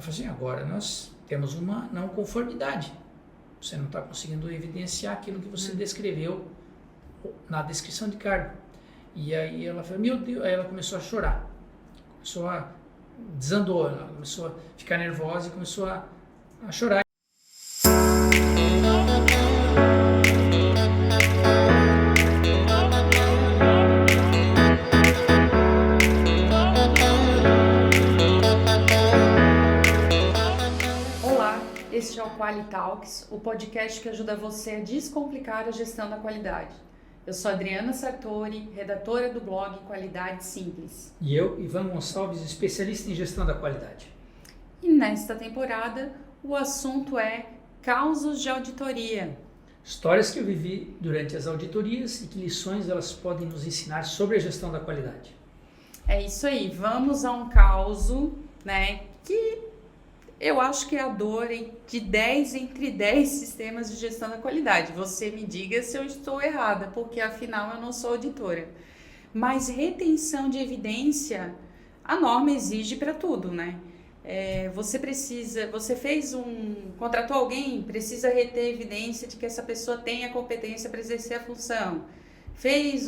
Ela falou assim, agora nós temos uma não conformidade. Você não está conseguindo evidenciar aquilo que você descreveu na descrição de cargo. E aí ela falou, meu Deus, aí ela começou a chorar. Desandou, ela começou a ficar nervosa e começou a chorar. Este é o QualiTalks, o podcast que ajuda você a descomplicar a gestão da qualidade. Eu sou Adriana Sartori, redatora do blog Qualidade Simples. E eu, Ivan Gonçalves, especialista em gestão da qualidade. E nesta temporada, o assunto é causos de auditoria. Histórias que eu vivi durante as auditorias e que lições elas podem nos ensinar sobre a gestão da qualidade. É isso aí, vamos a um causo, que eu acho que é a dor de 10 entre 10 sistemas de gestão da qualidade. Você me diga se eu estou errada, porque afinal eu não sou auditora. Mas retenção de evidência, a norma exige para tudo, né? Contratou alguém, precisa reter evidência de que essa pessoa tem a competência para exercer a função. Fez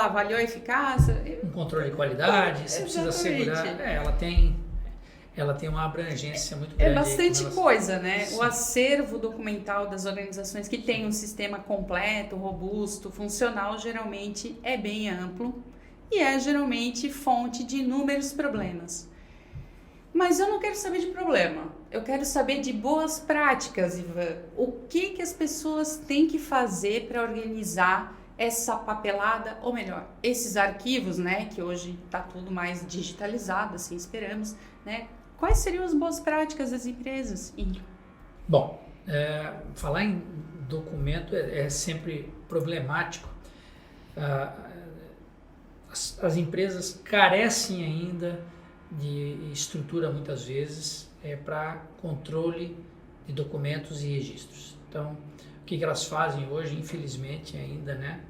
avaliou a eficácia. Um controle de qualidade, você precisa assegurar. Ela tem uma abrangência muito grande. É bastante coisa, né? Sim. O acervo documental das organizações que tem um sistema completo, robusto, funcional, geralmente é bem amplo e é geralmente fonte de inúmeros problemas. Mas eu não quero saber de problema, eu quero saber de boas práticas, Ivan. O que as pessoas têm que fazer para organizar essa papelada, ou melhor, esses arquivos, que hoje está tudo mais digitalizado, assim esperamos, Quais seriam as boas práticas das empresas? Bom, falar em documento é sempre problemático. As empresas carecem ainda de estrutura, muitas vezes, para controle de documentos e registros. Então, o que elas fazem hoje, infelizmente ainda,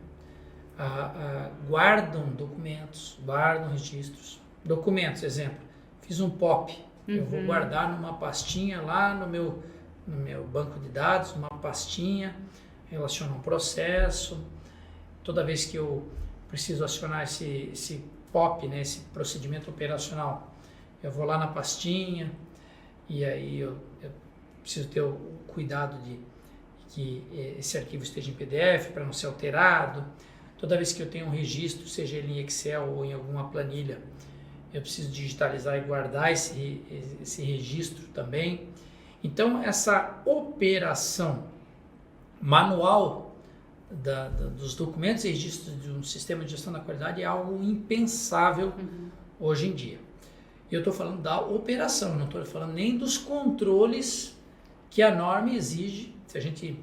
guardam documentos, guardam registros. Documentos, exemplo, fiz um POP, eu vou guardar numa pastinha lá no meu banco de dados, uma pastinha, relaciona um processo. Toda vez que eu preciso acionar esse POP, esse procedimento operacional, eu vou lá na pastinha e aí eu preciso ter o cuidado de que esse arquivo esteja em PDF para não ser alterado. Toda vez que eu tenho um registro, seja ele em Excel ou em alguma planilha, eu preciso digitalizar e guardar esse registro também. Então, essa operação manual dos documentos e registros de um sistema de gestão da qualidade é algo impensável hoje em dia. Eu estou falando da operação, não estou falando nem dos controles que a norma exige. Se a gente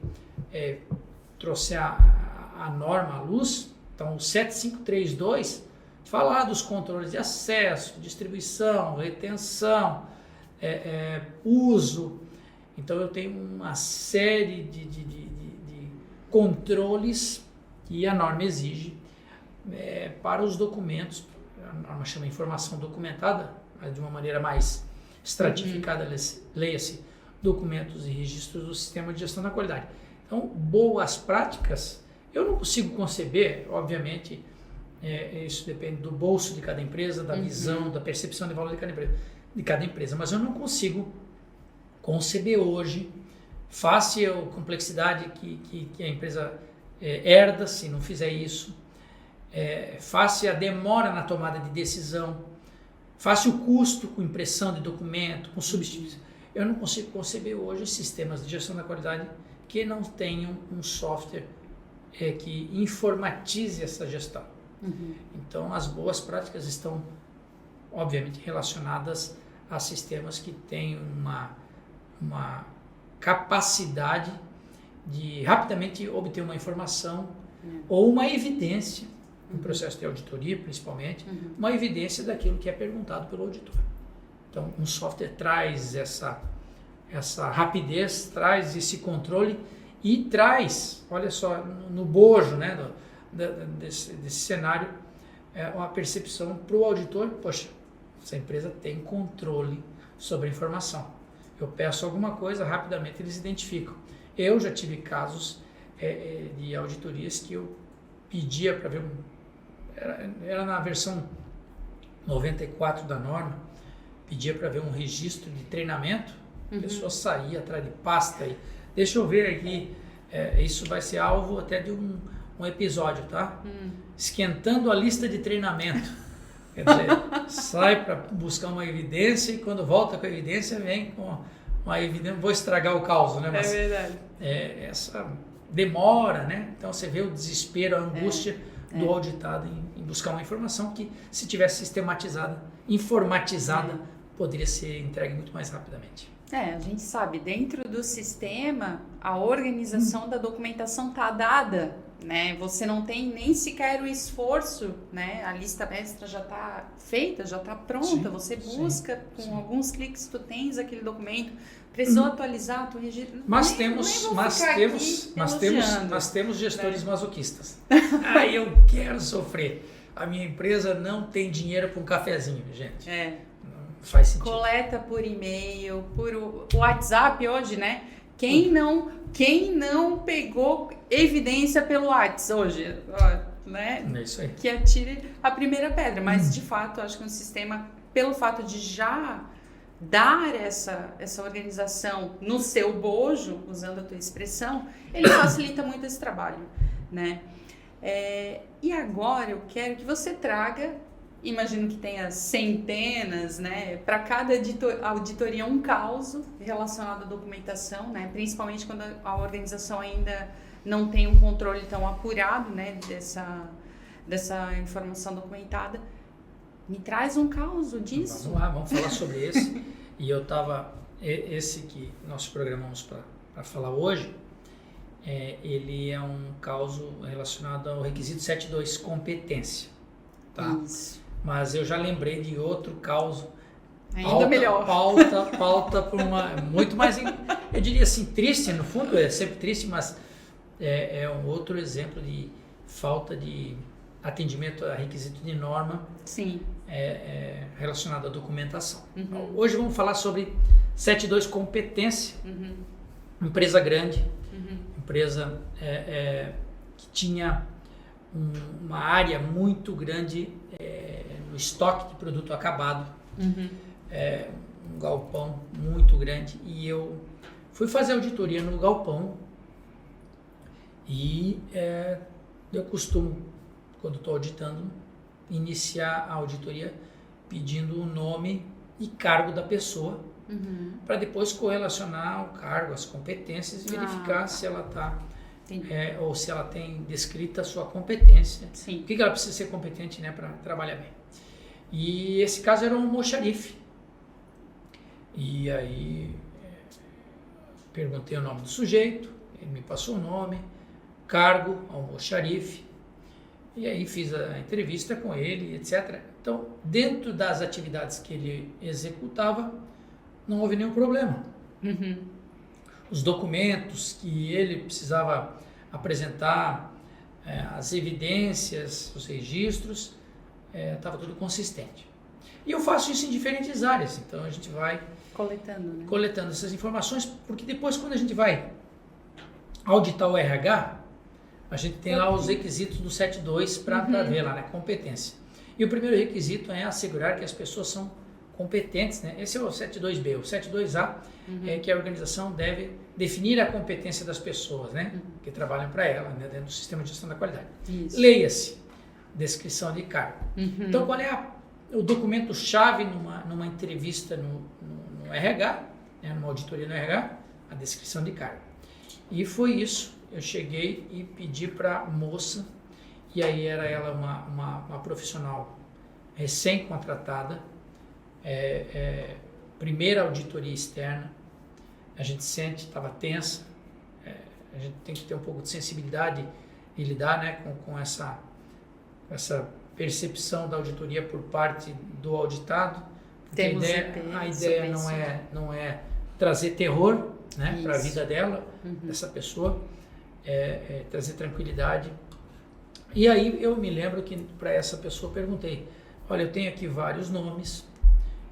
trouxer a norma à luz, então o 7532 fala dos controles de acesso, distribuição, retenção, uso. Então eu tenho uma série de controles que a norma exige para os documentos. A norma chama informação documentada, mas de uma maneira mais estratificada, leia-se documentos e registros do sistema de gestão da qualidade. Então, boas práticas, eu não consigo conceber, obviamente, isso depende do bolso de cada empresa, da visão, da percepção de valor de cada empresa, mas eu não consigo conceber hoje, face a complexidade que a empresa herda se não fizer isso, face a demora na tomada de decisão, face o custo com impressão de documento, com substituição. Eu não consigo conceber hoje sistemas de gestão da qualidade que não tenham um software que informatize essa gestão. Então, as boas práticas estão, obviamente, relacionadas a sistemas que têm uma capacidade de rapidamente obter uma informação ou uma evidência, no processo de auditoria, principalmente, uma evidência daquilo que é perguntado pelo auditor. Então, um software traz essa rapidez, traz esse controle e traz, olha só, no bojo desse cenário, a percepção para o auditor, poxa, essa empresa tem controle sobre a informação. Eu peço alguma coisa, rapidamente eles identificam. Eu já tive casos de auditorias que eu pedia para ver, era na versão 94 da norma, pedia para ver um registro de treinamento, a pessoa saía atrás de pasta e deixa eu ver aqui, isso vai ser alvo até de um episódio, tá? Esquentando a lista de treinamento. Quer dizer, sai para buscar uma evidência e quando volta com a evidência, vem com uma evidência. Vou estragar o caos, né? Mas, é verdade. Essa demora, né? Então você vê o desespero, a angústia do auditado em buscar uma informação que, se tivesse sistematizada, informatizada, poderia ser entregue muito mais rapidamente. A gente sabe, dentro do sistema, a organização da documentação está dada, né? Você não tem nem sequer o esforço, né? A lista mestra já está feita, já está pronta. Sim, você busca, com alguns cliques tu tens aquele documento. Precisou atualizar, tu registra. Mas temos gestores masoquistas. Eu quero sofrer. A minha empresa não tem dinheiro para um cafezinho, gente. Faz sentido. Coleta por e-mail, por WhatsApp hoje, né? Quem não pegou evidência pelo WhatsApp hoje, né? É isso aí. Que atire a primeira pedra. Mas, de fato, acho que um sistema, pelo fato de já dar essa organização no seu bojo, usando a tua expressão, ele facilita muito esse trabalho, né? E agora eu quero que você traga, imagino que tenha centenas, né? Para cada auditoria um caso relacionado à documentação, né? Principalmente quando a organização ainda não tem um controle tão apurado, né? Dessa informação documentada. Me traz um caso disso. Vamos lá, vamos falar sobre esse. E esse que nós programamos para falar hoje, ele é um caso relacionado ao requisito 7.2, competência. Tá? Isso. Mas eu já lembrei de outro caso. Ainda melhor. Pauta por uma muito mais, eu diria assim, triste, no fundo é sempre triste, mas é um outro exemplo de falta de atendimento a requisito de norma. Sim. Relacionado à documentação. Hoje vamos falar sobre 7.2, competência. Empresa grande, empresa que tinha uma área muito grande no estoque de produto acabado, um galpão muito grande, e eu fui fazer auditoria no galpão e eu costumo, quando estou auditando, iniciar a auditoria pedindo o nome e cargo da pessoa, para depois correlacionar o cargo, as competências e verificar se ela está ou se ela tem descrita a sua competência. Sim. O que ela precisa ser competente, né, para trabalhar bem. E esse caso era um almoxarife. E aí perguntei o nome do sujeito, ele me passou o nome, cargo, almoxarife, e aí fiz a entrevista com ele, etc. Então, dentro das atividades que ele executava, não houve nenhum problema. Os documentos que ele precisava apresentar, as evidências, os registros, estava tudo consistente. E eu faço isso em diferentes áreas, então a gente vai coletando essas informações, porque depois, quando a gente vai auditar o RH, a gente tem lá os requisitos do 7.2 para ver lá, né, competência. E o primeiro requisito é assegurar que as pessoas são competentes, né? Esse é o 7.2b. O 7.2a é que a organização deve definir a competência das pessoas, né, que trabalham para ela, né, dentro do sistema de gestão da qualidade. Leia-se, descrição de cargo. Então, qual é o documento-chave numa entrevista no RH, né, numa auditoria no RH? A descrição de cargo. E foi isso. Eu cheguei e pedi para a moça, e aí era ela uma profissional recém-contratada, primeira auditoria externa, a gente sente, estava tensa, a gente tem que ter um pouco de sensibilidade e lidar, né, com essa percepção da auditoria por parte do auditado. Temos a ideia não é trazer terror, né, para a vida dela, dessa pessoa, trazer tranquilidade. E aí eu me lembro que para essa pessoa eu perguntei, olha, eu tenho aqui vários nomes,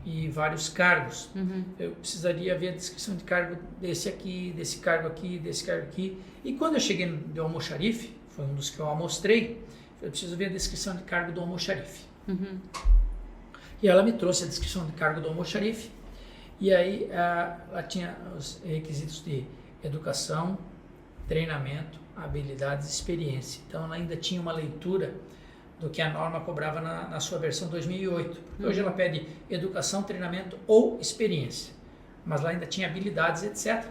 e vários cargos. Eu precisaria ver a descrição de cargo desse aqui, desse cargo aqui, desse cargo aqui. E quando eu cheguei no almoxarife, foi um dos que eu amostrei, eu preciso ver a descrição de cargo do almoxarife. E ela me trouxe a descrição de cargo do almoxarife, e aí ela tinha os requisitos de educação, treinamento, habilidades e experiência. Então ela ainda tinha uma leitura do que a norma cobrava na sua versão 2008. Hoje ela pede educação, treinamento ou experiência, mas lá ainda tinha habilidades, etc.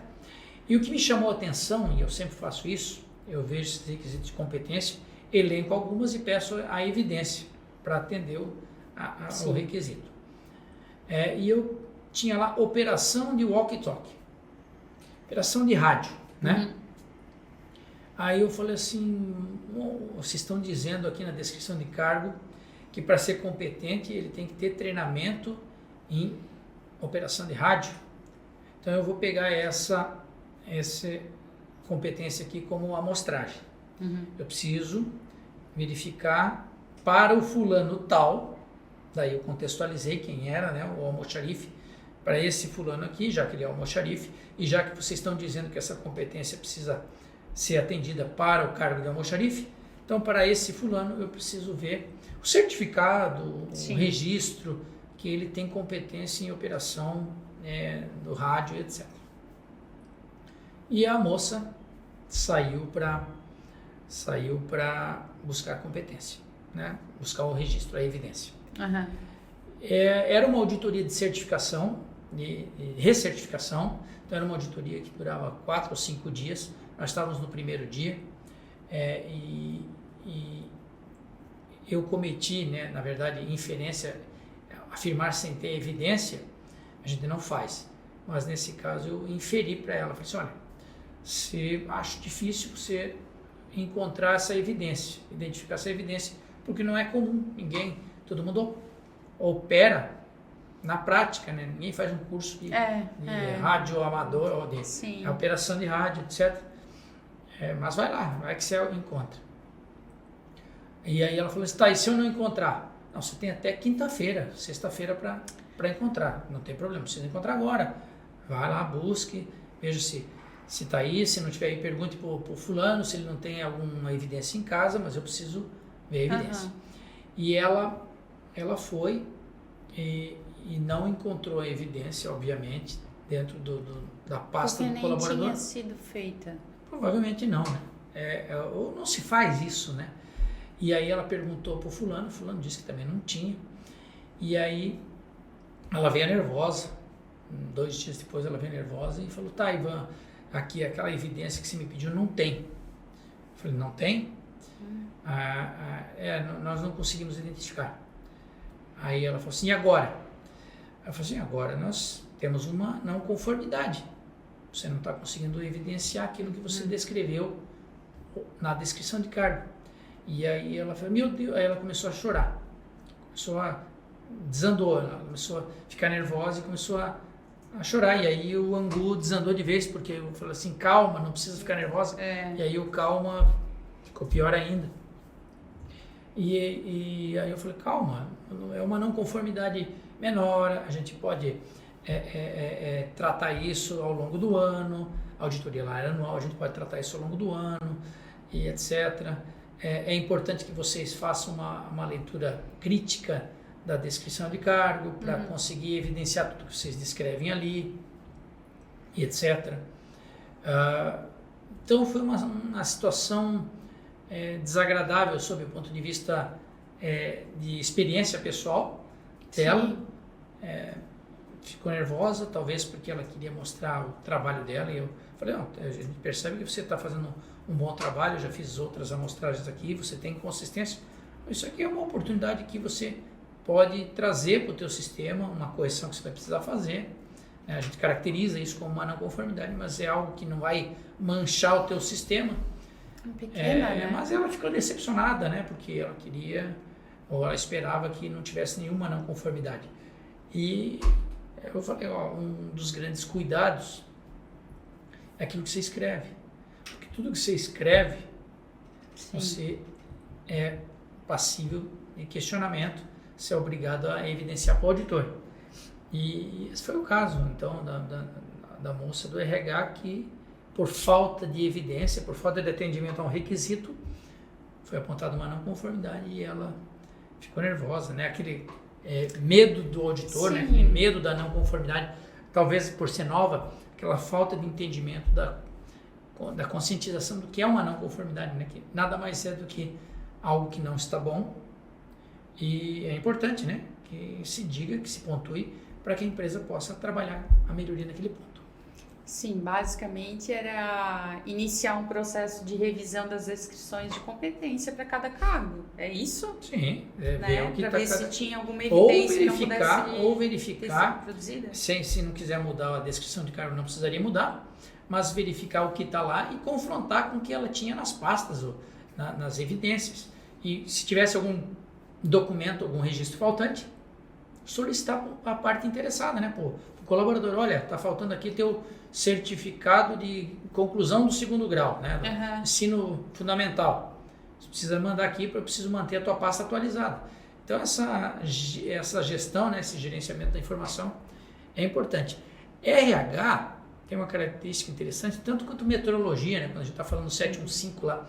E o que me chamou a atenção, e eu sempre faço isso, eu vejo esses requisitos de competência, elenco algumas e peço a evidência para atender o requisito. E eu tinha lá operação de walkie-talkie, operação de rádio, né? Aí eu falei assim, vocês estão dizendo aqui na descrição de cargo que para ser competente ele tem que ter treinamento em operação de rádio. Então eu vou pegar essa competência aqui como amostragem. Eu preciso verificar para o fulano tal, daí eu contextualizei quem era, né, o almoxarife, para esse fulano aqui, já que ele é almoxarife, e já que vocês estão dizendo que essa competência precisa ser atendida para o cargo de almoxarife, então para esse fulano eu preciso ver o certificado, o registro, que ele tem competência em operação do rádio, etc. E a moça saiu para buscar a competência, né? Buscar o registro, a evidência. Era uma auditoria de certificação, de recertificação, então era uma auditoria que durava 4 ou 5 dias. Nós estávamos no primeiro dia e eu cometi, né, na verdade, inferência, afirmar sem ter evidência, a gente não faz. Mas nesse caso eu inferi para ela, falei assim, olha, acho difícil você encontrar essa evidência, identificar essa evidência, porque não é comum, todo mundo opera na prática, né? Ninguém faz um curso de rádio amador ou de operação de rádio, etc. Mas vai que você encontra. E aí ela falou assim, tá, e se eu não encontrar? Não, você tem até quinta-feira, sexta-feira para encontrar, não tem problema, precisa encontrar agora. Vai lá, busque, veja se está aí, se não tiver aí, pergunte para o fulano se ele não tem alguma evidência em casa, mas eu preciso ver a evidência. E ela foi e não encontrou a evidência, obviamente, dentro da pasta do colaborador. Porque nem tinha sido feita. Provavelmente não, né? Ou não se faz isso, né? E aí ela perguntou para o fulano disse que também não tinha. E aí ela veio nervosa, 2 dias depois ela veio nervosa e falou, tá, Ivan, aqui aquela evidência que você me pediu não tem. Eu falei, não tem? Nós não conseguimos identificar. Aí ela falou assim, e agora? Ela falou assim, agora nós temos uma não conformidade. Você não está conseguindo evidenciar aquilo que você descreveu na descrição de cargo. E aí ela falou, meu Deus, aí ela começou a chorar. Desandou, ela começou a ficar nervosa e começou a chorar. E aí o angu desandou de vez, porque eu falei assim, calma, não precisa ficar nervosa. E aí o calma ficou pior ainda. E aí eu falei, calma, é uma não conformidade menor, a gente pode tratar isso ao longo do ano, a auditoria lá era anual, a gente pode tratar isso ao longo do ano, e etc. É importante que vocês façam uma leitura crítica da descrição de cargo, para conseguir evidenciar tudo que vocês descrevem ali, e etc. Então foi uma situação desagradável sob o ponto de vista de experiência pessoal dela. Ficou nervosa, talvez porque ela queria mostrar o trabalho dela, e eu falei, não, a gente percebe que você está fazendo um bom trabalho, eu já fiz outras amostragens aqui, você tem consistência, isso aqui é uma oportunidade que você pode trazer para o teu sistema, uma correção que você vai precisar fazer, né? A gente caracteriza isso como uma não conformidade, mas é algo que não vai manchar o teu sistema. Pequena, né? Mas ela ficou decepcionada, né? Porque ela queria, ou ela esperava que não tivesse nenhuma não conformidade. E eu falei, um dos grandes cuidados é aquilo que você escreve. Porque tudo que você escreve, você é passível de questionamento, você é obrigado a evidenciar para o auditor. E esse foi o caso, então, da moça do RH que, por falta de evidência, por falta de atendimento a um requisito, foi apontada uma não conformidade e ela ficou nervosa, né? Aquele medo do auditor, né? Aquele medo da não conformidade, talvez por ser nova, aquela falta de entendimento da conscientização do que é uma não conformidade, né? Que nada mais é do que algo que não está bom, e é importante, né? Que se diga, que se pontue, para que a empresa possa trabalhar a melhoria naquele ponto. Sim, basicamente era iniciar um processo de revisão das descrições de competência para cada cargo. É isso? Sim, né? ver o que para está ver se tinha alguma evidência que não pudesse ou verificar, produzida. se não quiser mudar a descrição de cargo, não precisaria mudar, mas verificar o que está lá e confrontar com o que ela tinha nas pastas, ou nas evidências. E se tivesse algum documento, algum registro faltante, solicitar a parte interessada, né? O colaborador, olha, está faltando aqui teu certificado de conclusão do 2º grau, né? Do ensino fundamental. Você precisa mandar aqui, porque eu preciso manter a tua pasta atualizada. Então, essa gestão, né, esse gerenciamento da informação é importante. RH tem uma característica interessante, tanto quanto meteorologia, né? Quando a gente está falando do 715 lá,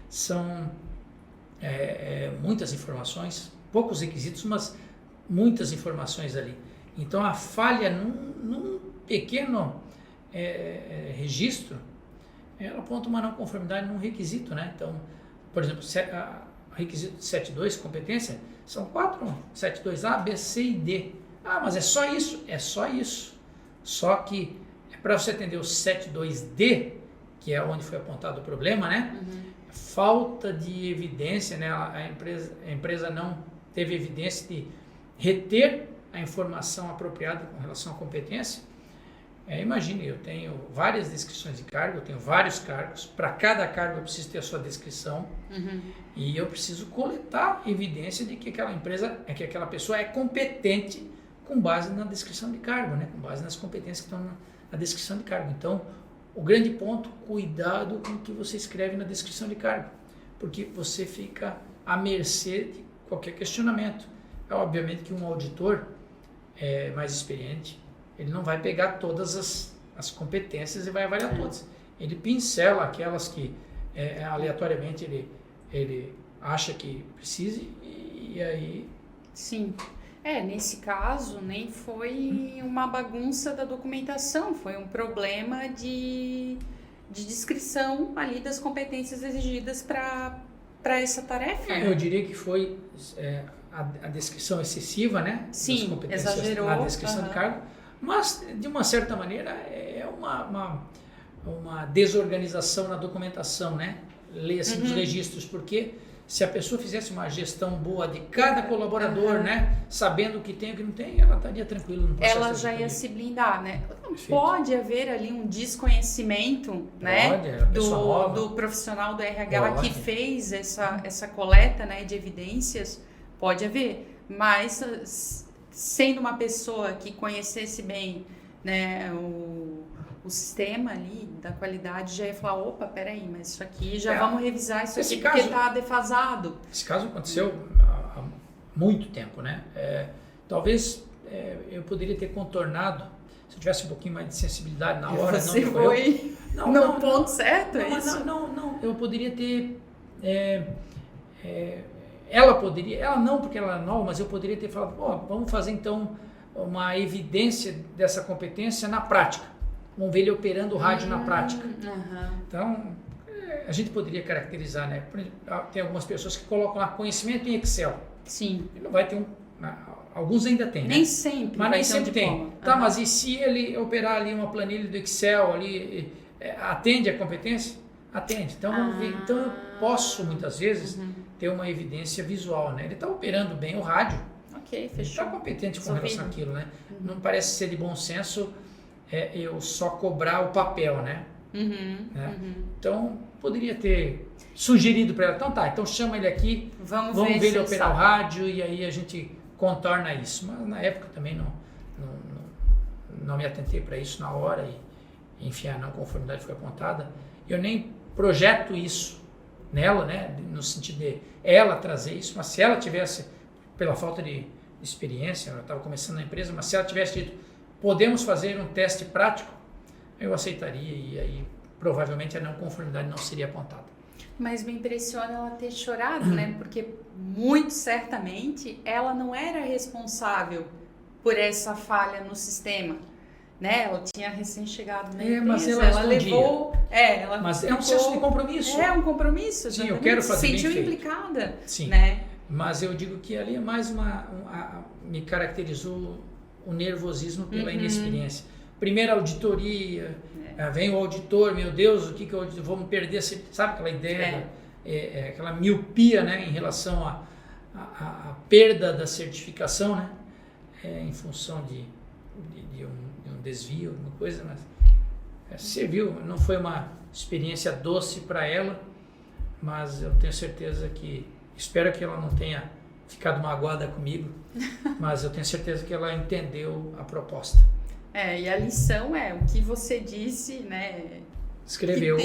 são muitas informações, poucos requisitos, mas muitas informações ali. Então, a falha num pequeno registro, ela aponta uma não conformidade num requisito, né? Então, por exemplo, requisito 7.2, competência, são 4, 7.2A, B, C e D. Ah, mas é só isso? É só isso. Só que, para você atender o 7.2D, que é onde foi apontado o problema, né? Falta de evidência, né? A empresa não teve evidência de reter a informação apropriada com relação à competência. Imagine, eu tenho várias descrições de cargo, eu tenho vários cargos, para cada cargo eu preciso ter a sua descrição, e eu preciso coletar evidência de que aquela pessoa é competente com base na descrição de cargo, né? Com base nas competências que estão na descrição de cargo. Então, o grande ponto, cuidado com o que você escreve na descrição de cargo, porque você fica à mercê de qualquer questionamento. Obviamente que um auditor mais experiente, ele não vai pegar todas as competências e vai avaliar todas. Ele pincela aquelas que aleatoriamente ele acha que precise e aí... Sim. Nesse caso, nem foi uma bagunça da documentação, foi um problema de descrição ali das competências exigidas para essa tarefa. Eu diria que foi a descrição excessiva, né? Sim, das competências exagerou. Na descrição de cargo, mas de uma certa maneira é uma desorganização na documentação, né? Leia-se nos registros, porque se a pessoa fizesse uma gestão boa de cada colaborador, né, sabendo o que tem e o que não tem, ela estaria tranquila no processo. Ela já ia se blindar, né? Pode haver ali um desconhecimento, né, do profissional do RH que fez essa coleta, né, de evidências, pode haver, mas sendo uma pessoa que conhecesse bem, né, o sistema ali da qualidade, já ia falar, opa, peraí, mas isso aqui, vamos revisar isso aqui porque está defasado. Esse caso aconteceu há muito tempo, né? Talvez eu poderia ter contornado, se eu tivesse um pouquinho mais de sensibilidade na hora. Você foi no ponto certo, é isso? Não, eu poderia ter... ela não, porque ela é nova, mas eu poderia ter falado, vamos fazer então uma evidência dessa competência na prática. Vamos ver ele operando o rádio na prática. Então, a gente poderia caracterizar, né? Tem algumas pessoas que colocam lá conhecimento em Excel. Sim. Ele não vai ter alguns ainda tem, nem né? sempre. Mas nem sempre tem. Tá, mas e se ele operar ali uma planilha do Excel ali, atende a competência? Atende. Então, vamos ver. Então, eu posso, muitas vezes, ter uma evidência visual, né? Ele está operando bem o rádio. Ok, fechou. Ele está competente com relação àquilo, né? Não parece ser de bom senso eu só cobrar o papel, né? Então, poderia ter sugerido para ela, então chama ele aqui, vamos ver ele operar o rádio e aí a gente contorna isso. Mas na época também não me atentei para isso na hora e enfim, a não conformidade foi apontada. Eu nem projeto isso nela, né? No sentido de ela trazer isso, mas se ela tivesse, pela falta de experiência, eu estava começando na empresa, mas se ela tivesse dito, podemos fazer um teste prático, eu aceitaria e aí provavelmente a não conformidade não seria apontada. Mas me impressiona ela ter chorado, né? Porque muito certamente ela não era responsável por essa falha no sistema, né? Ela tinha recém-chegado na empresa, mas ela levou... Mas é um senso de compromisso. É um compromisso. Sim, eu quero fazer bem feito. Se sentiu implicada, Sim, né? mas eu digo que ali é mais me caracterizou o nervosismo pela inexperiência. Primeira auditoria, vem o auditor, meu Deus, o que eu vamos perder? Sabe aquela ideia, aquela miopia, né, em relação à perda da certificação, né, em função de um desvio, alguma coisa, mas serviu. Não foi uma experiência doce para ela, mas eu tenho certeza que, espero que ela não tenha ficado magoada comigo, mas eu tenho certeza que ela entendeu a proposta. E a lição é o que você disse, né? Escreveu.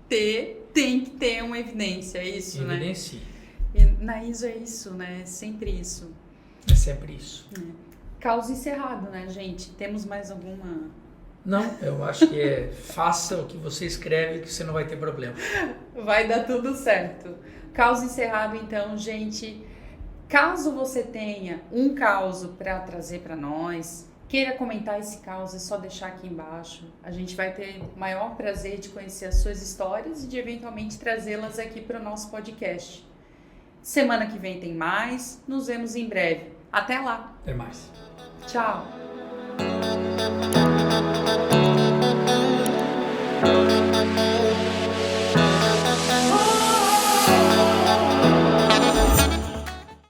Tem que ter uma evidência, é isso, Evidencie. né? E na ISO é isso, né? Sempre isso. É sempre isso. Caos encerrado, né, gente? Temos mais alguma... Não, eu acho que faça o que você escreve que você não vai ter problema. Vai dar tudo certo. Caos encerrado, então, gente. Caso você tenha um caos para trazer para nós, queira comentar esse caos, é só deixar aqui embaixo. A gente vai ter o maior prazer de conhecer as suas histórias e de eventualmente trazê-las aqui para o nosso podcast. Semana que vem tem mais. Nos vemos em breve. Até lá. Até mais. Tchau.